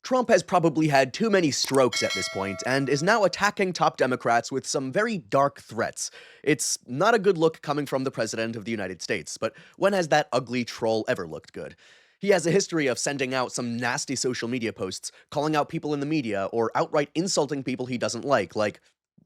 Trump has probably had too many strokes at this point and is now attacking top Democrats with some very dark threats. It's not a good look coming from the President of the United States, but when has that ugly troll ever looked good? He has a history of sending out some nasty social media posts, calling out people in the media, or outright insulting people he doesn't like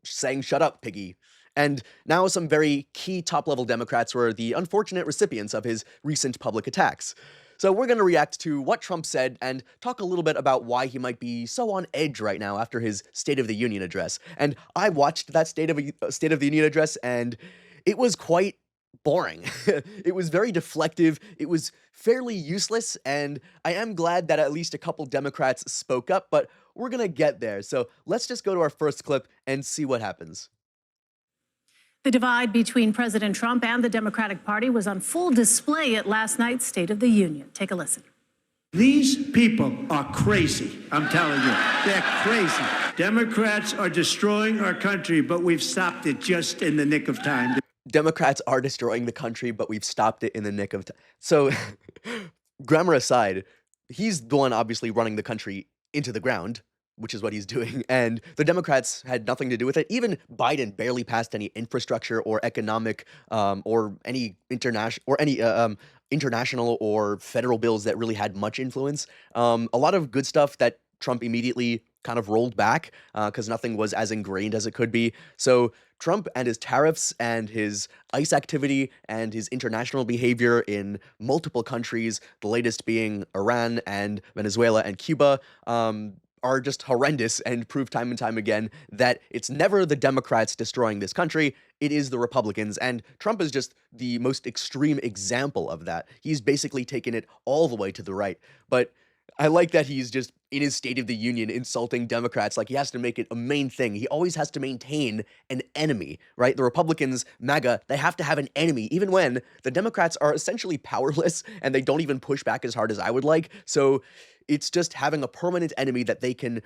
saying, "Shut up, piggy." And now some very key top level Democrats were the unfortunate recipients of his recent public attacks. So we're going to react to what Trump said and talk a little bit about why he might be so on edge right now after his State of the Union address. And I watched that State of the Union address, and it was quite boring. It was very deflective. It was fairly useless, and I am glad that at least a couple Democrats spoke up, but we're going to get there. So let's just go to our first clip and see what happens. The divide between President Trump and the Democratic Party was on full display at last night's State of the Union. Take a listen. These people are crazy, I'm telling you. They're crazy. Democrats are destroying our country, but we've stopped it just in the nick of time. Democrats are destroying the country, but we've stopped it in the nick of time. So, grammar aside, he's the one obviously running the country into the ground, which is what he's doing, and the Democrats had nothing to do with it. Even Biden barely passed any infrastructure or economic or any international or federal bills that really had much influence. A lot of good stuff that Trump immediately kind of rolled back because nothing was as ingrained as it could be. So Trump and his tariffs and his ICE activity and his international behavior in multiple countries, the latest being Iran and Venezuela and Cuba, are just horrendous and prove time and time again that it's never the Democrats destroying this country, it is the Republicans, and Trump is just the most extreme example of that. He's basically taken it all the way to the right, but I like that he's just in his State of the Union insulting Democrats like he has to make it a main thing. He always has to maintain an enemy, right? The Republicans, MAGA, they have to have an enemy, even when the Democrats are essentially powerless and they don't even push back as hard as I would like. So it's just having a permanent enemy that they can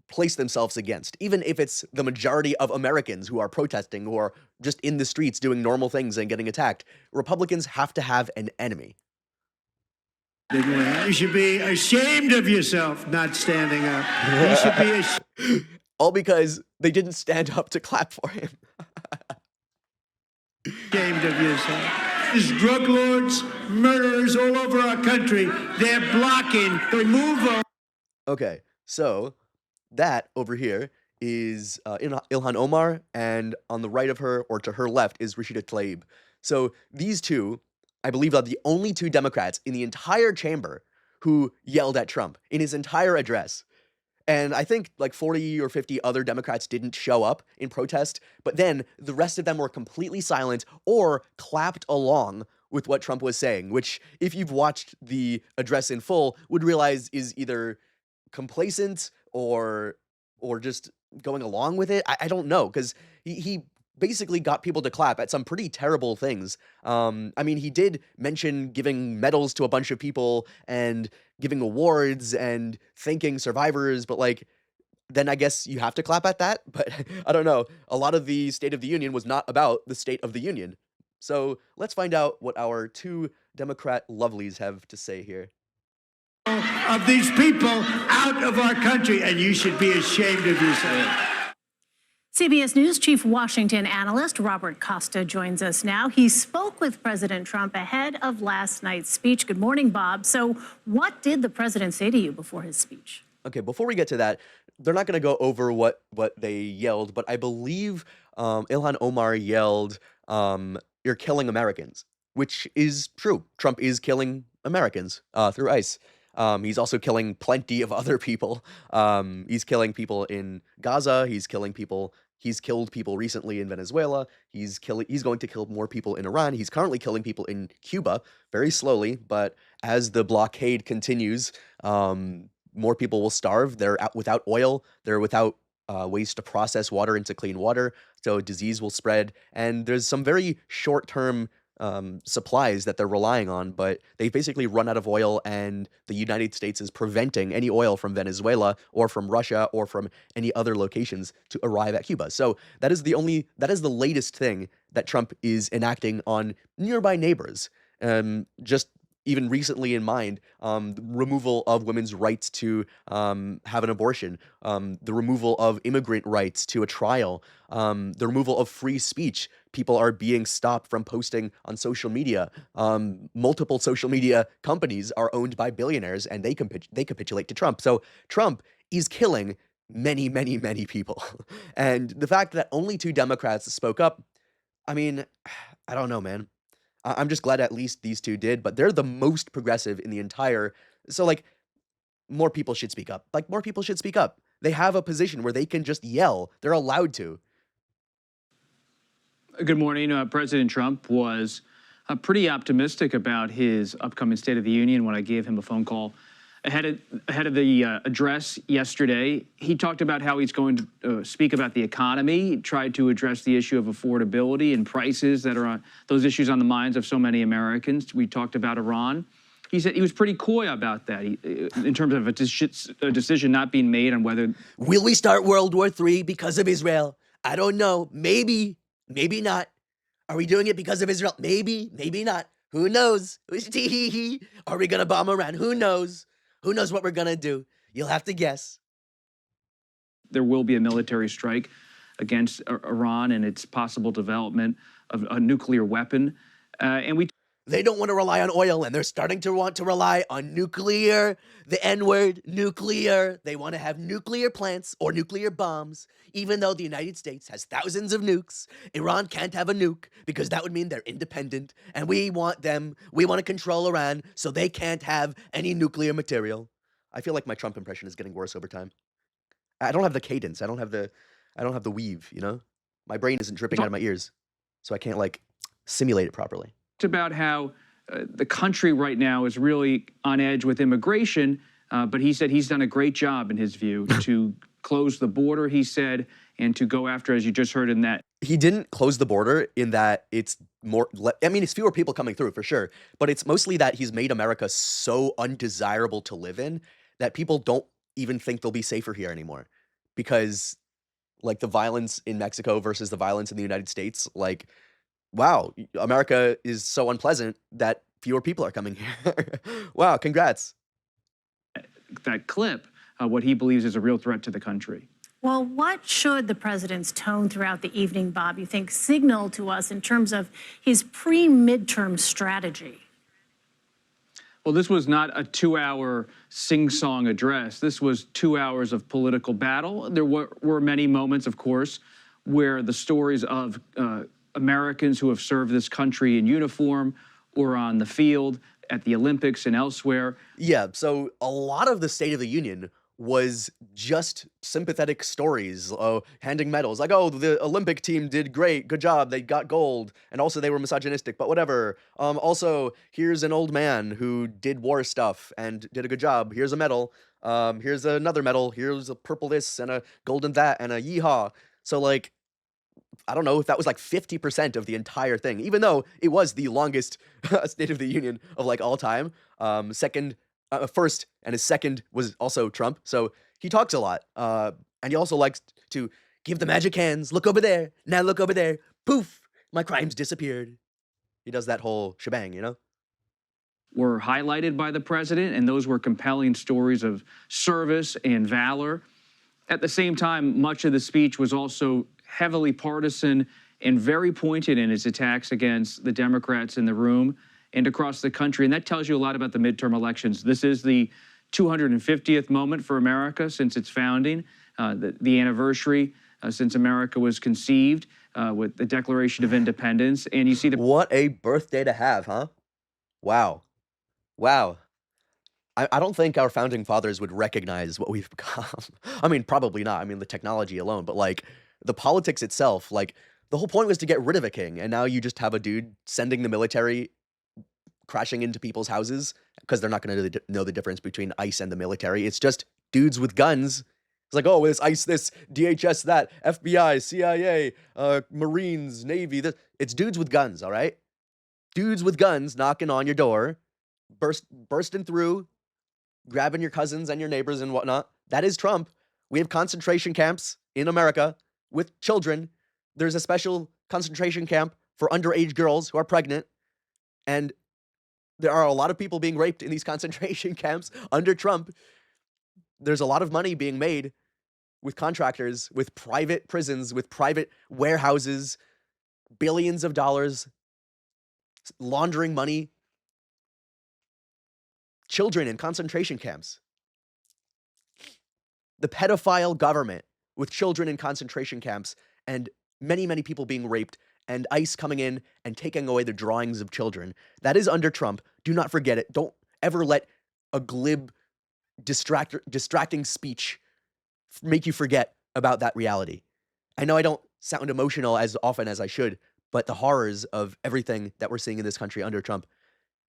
place themselves against, even if it's the majority of Americans who are protesting, who are just in the streets doing normal things and getting attacked. Republicans have to have an enemy. You should be ashamed of yourself not standing up. You should be all because they didn't stand up to clap for him. ashamed of yourself. There's drug lords, murderers all over our country. They're blocking the removal. Okay, so that over here is Ilhan Omar, and on the right of her, or to her left, is Rashida Tlaib. So these two, I believe, are the only two Democrats in the entire chamber who yelled at Trump in his entire address. And I think like 40 or 50 other Democrats didn't show up in protest, but then the rest of them were completely silent or clapped along with what Trump was saying, which, if you've watched the address in full, would realize is either complacent or just going along with it. I don't know, because he basically got people to clap at some pretty terrible things. I mean, he did mention giving medals to a bunch of people and giving awards and thanking survivors, but like, then I guess you have to clap at that. But I don't know. A lot of the State of the Union was not about the State of the Union. So let's find out what our two Democrat lovelies have to say here. Of these people out of our country, and you should be ashamed of yourself. CBS News Chief Washington analyst Robert Costa joins us now. He spoke with President Trump ahead of last night's speech. Good morning, Bob. So what did the president say to you before his speech? Okay, before we get to that, they're not going to go over what they yelled, but I believe Ilhan Omar yelled, "You're killing Americans," which is true. Trump is killing Americans through ICE. He's also killing plenty of other people. He's killing people in Gaza. He's killed people recently in Venezuela. He's going to kill more people in Iran. He's currently killing people in Cuba very slowly, but as the blockade continues, more people will starve. They're out without oil. They're without ways to process water into clean water, so disease will spread. And there's some very short-term supplies that they're relying on, but they've basically run out of oil, and the United States is preventing any oil from Venezuela or from Russia or from any other locations to arrive at Cuba. So that is the latest thing that Trump is enacting on nearby neighbors. Just even recently in mind, the removal of women's rights to have an abortion, the removal of immigrant rights to a trial, the removal of free speech. People are being stopped from posting on social media. Multiple social media companies are owned by billionaires, and they capitulate to Trump. So Trump is killing many, many, many people. And the fact that only two Democrats spoke up, I mean, I don't know, man. I'm just glad at least these two did, but they're the most progressive in the entire. So, like, more people should speak up. Like, more people should speak up. They have a position where they can just yell. They're allowed to. Good morning. President Trump was pretty optimistic about his upcoming State of the Union when I gave him a phone call ahead of the address yesterday. He talked about how he's going to speak about the economy, he tried to address the issue of affordability and prices that are on those issues on the minds of so many Americans. We talked about Iran. He said he was pretty coy about that in terms of a decision not being made on whether. Will we start World War III because of Israel? I don't know. Maybe, maybe not. Are we doing it because of Israel? Maybe, maybe not. Who knows? Are we going to bomb Iran? Who knows? Who knows what we're going to do? You'll have to guess. There will be a military strike against Iran and its possible development of a nuclear weapon. They don't want to rely on oil, and they're starting to want to rely on nuclear, the N-word, nuclear. They want to have nuclear plants or nuclear bombs, even though the United States has thousands of nukes. Iran can't have a nuke because that would mean they're independent, and we want to control Iran so they can't have any nuclear material. I feel like my Trump impression is getting worse over time. I don't have the cadence. I don't have the weave, you know? My brain isn't dripping out of my ears, so I can't, like, simulate it properly. About how the country right now is really on edge with immigration, but he said he's done a great job, in his view, to close the border, he said, and to go after, as you just heard in that. He didn't close the border in that it's more, I mean, it's fewer people coming through for sure, but it's mostly that he's made America so undesirable to live in that people don't even think they'll be safer here anymore. Because, like, the violence in Mexico versus the violence in the United States, like, wow, America is so unpleasant that fewer people are coming here. Wow, congrats. That clip, what he believes is a real threat to the country. Well, what should the president's tone throughout the evening, Bob, you think, signal to us in terms of his pre-midterm strategy? Well, this was not a 2-hour sing-song address. This was 2 hours of political battle. There were many moments, of course, where the stories of Americans who have served this country in uniform or on the field at the Olympics and elsewhere. Yeah, so a lot of the State of the Union was just sympathetic stories, handing medals. Like, oh, the Olympic team did great, good job, they got gold. And also they were misogynistic, but whatever. Also, here's an old man who did war stuff and did a good job. Here's a medal. Here's another medal. Here's a purple this and a golden that and a yeehaw. So, like, I don't know if that was like 50% of the entire thing, even though it was the longest State of the Union of like all time. First, and his second was also Trump. So he talks a lot. And he also likes to give the magic hands. Look over there. Now look over there. Poof, my crimes disappeared. He does that whole shebang, you know? Were highlighted by the president, and those were compelling stories of service and valor. At the same time, much of the speech was also heavily partisan and very pointed in its attacks against the Democrats in the room and across the country. And that tells you a lot about the midterm elections. This is the 250th moment for America since its founding, the anniversary since America was conceived with the Declaration of Independence. And you see what a birthday to have, huh? Wow. Wow. I don't think our founding fathers would recognize what we've become. I mean, probably not. I mean, the technology alone, but like the politics itself, like the whole point was to get rid of a king. And now you just have a dude sending the military crashing into people's houses because they're not going to know the difference between ICE and the military. It's just dudes with guns. It's like, oh, it's ICE this, DHS that, FBI, CIA, Marines, Navy. This. It's dudes with guns, all right? Dudes with guns knocking on your door, bursting through, grabbing your cousins and your neighbors and whatnot. That is Trump. We have concentration camps in America with children. There's a special concentration camp for underage girls who are pregnant. And There are a lot of people being raped in these concentration camps under Trump. There's a lot of money being made with contractors, with private prisons, with private warehouses, billions of dollars laundering money, children in concentration camps. The pedophile government with children in concentration camps and many, many people being raped and ICE coming in and taking away the drawings of children. That is under Trump. Do not forget it. Don't ever let a glib, distracting speech make you forget about that reality. I know I don't sound emotional as often as I should, but the horrors of everything that we're seeing in this country under Trump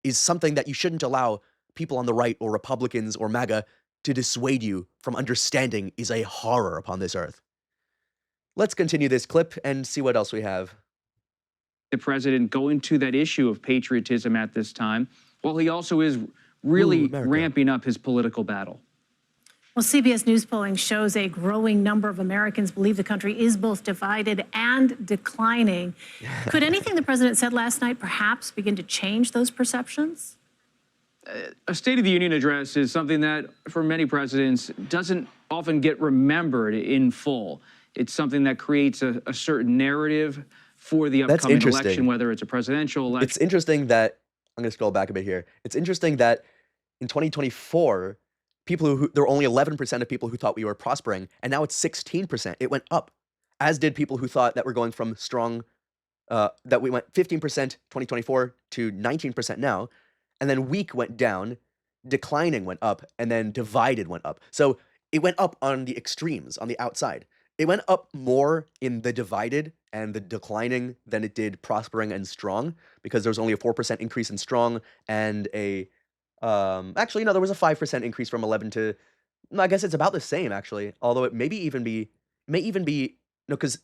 is something that you shouldn't allow people on the right or Republicans or MAGA to dissuade you from understanding is a horror upon this earth. Let's continue this clip and see what else we have. The president going to that issue of patriotism at this time, while he also is really ramping up his political battle. Well, CBS News polling shows a growing number of Americans believe the country is both divided and declining. Could anything the president said last night perhaps begin to change those perceptions? A State of the Union address is something that, for many presidents, doesn't often get remembered in full. It's something that creates a certain narrative for the upcoming election, whether it's a presidential election. It's interesting that, I'm going to scroll back a bit here. It's interesting that in 2024, there were only 11% of people who thought we were prospering, and now it's 16%. It went up, as did people who thought that we're going from strong, that we went 15% 2024 to 19% now, and then weak went down, declining went up, and then divided went up. So it went up on the extremes, on the outside. It went up more in the divided and the declining than it did prospering and strong, because there was only a 4% increase in strong and a actually, no, there was a 5% increase from 11 to, no, I guess it's about the same, actually. Although it may even be, no, because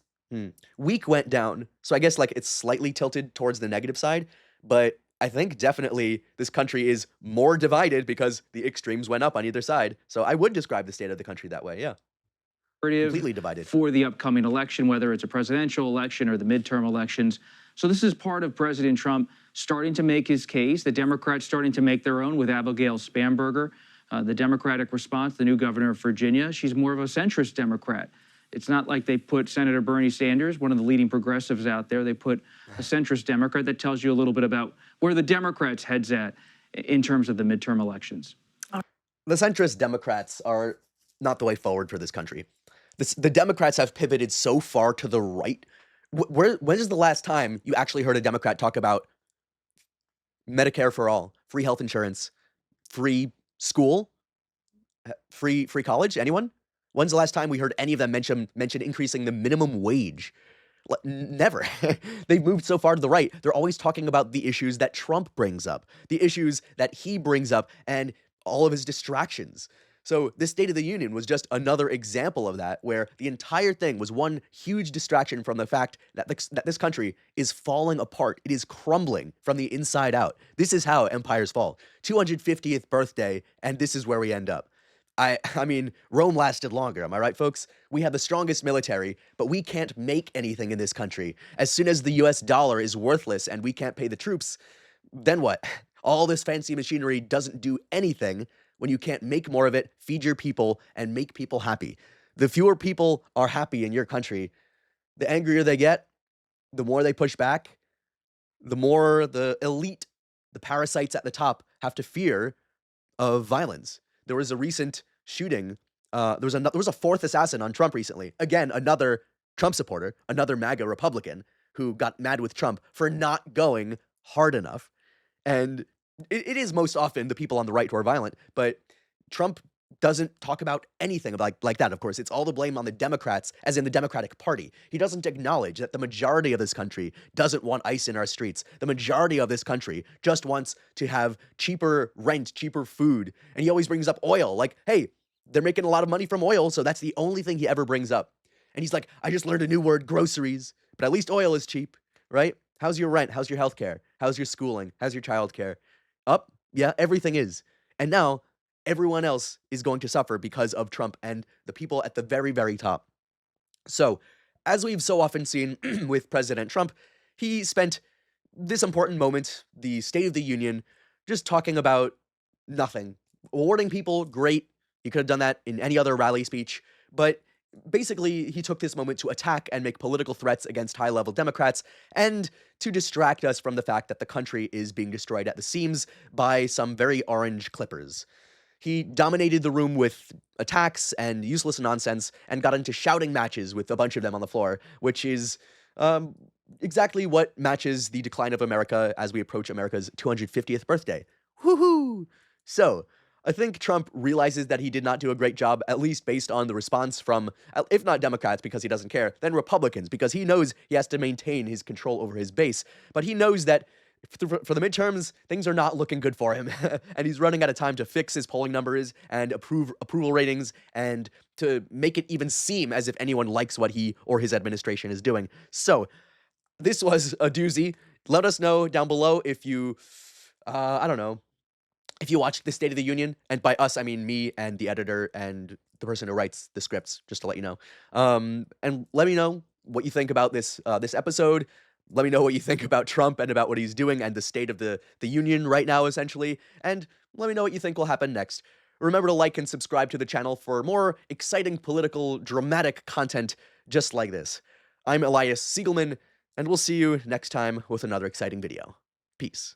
weak went down. So I guess like it's slightly tilted towards the negative side. But I think definitely this country is more divided because the extremes went up on either side. So I would describe the state of the country that way, yeah. Completely divided. For the upcoming election, whether it's a presidential election or the midterm elections. So this is part of President Trump starting to make his case, the Democrats starting to make their own with Abigail Spanberger. The Democratic response, the new governor of Virginia, she's more of a centrist Democrat. It's not like they put Senator Bernie Sanders, one of the leading progressives out there, they put a centrist Democrat. That tells you a little bit about where the Democrats' head's at in terms of the midterm elections. The centrist Democrats are not the way forward for this country. The Democrats have pivoted so far to the right. When is the last time you actually heard a Democrat talk about Medicare for all, free health insurance, free school, free college? Anyone? When's the last time we heard any of them mention increasing the minimum wage? Never. They've moved so far to the right. They're always talking about the issues that Trump brings up, the issues that he brings up, and all of his distractions. So this State of the Union was just another example of that, where the entire thing was one huge distraction from the fact that this country is falling apart. It is crumbling from the inside out. This is how empires fall. 250th birthday, and this is where we end up. I mean, Rome lasted longer, am I right, folks? We have the strongest military, but we can't make anything in this country. As soon as the US dollar is worthless and we can't pay the troops, then what? All this fancy machinery doesn't do anything when you can't make more of it, feed your people, and make people happy. The fewer people are happy in your country, the angrier they get, the more they push back, the more the elite, the parasites at the top, have to fear of violence. There was a recent shooting. There was a fourth assassin on Trump recently. Again, another Trump supporter, another MAGA Republican who got mad with Trump for not going hard enough. And it is most often the people on the right who are violent, but Trump doesn't talk about anything like that, of course. It's all the blame on the Democrats, as in the Democratic Party. He doesn't acknowledge that the majority of this country doesn't want ICE in our streets. The majority of this country just wants to have cheaper rent, cheaper food. And he always brings up oil. Like, hey, they're making a lot of money from oil, so that's the only thing he ever brings up. And he's like, I just learned a new word, groceries, but at least oil is cheap, right? How's your rent? How's your health care? How's your schooling? How's your child care? Up? Yeah, everything is. And now everyone else is going to suffer because of Trump and the people at the very, very top. So, as we've so often seen with President Trump, he spent this important moment, the State of the Union, just talking about nothing. Awarding people, great. He could have done that in any other rally speech, but basically he took this moment to attack and make political threats against high-level Democrats and to distract us from the fact that the country is being destroyed at the seams by some very orange clippers. He dominated the room with attacks and useless nonsense and got into shouting matches with a bunch of them on the floor, which is exactly what matches the decline of America as we approach America's 250th birthday. Woohoo! So, I think Trump realizes that he did not do a great job, at least based on the response from, if not Democrats because he doesn't care, then Republicans, because he knows he has to maintain his control over his base. But he knows that for the midterms, things are not looking good for him. And he's running out of time to fix his polling numbers and approval ratings and to make it even seem as if anyone likes what he or his administration is doing. So, this was a doozy. Let us know down below if you, I don't know, if you watched the State of the Union, and by us, I mean me and the editor and the person who writes the scripts, just to let you know. And let me know what you think about this episode. Let me know what you think about Trump and about what he's doing and the state of the union right now, essentially. And let me know what you think will happen next. Remember to like and subscribe to the channel for more exciting political, dramatic content just like this. I'm Elias Siegelman, and we'll see you next time with another exciting video. Peace.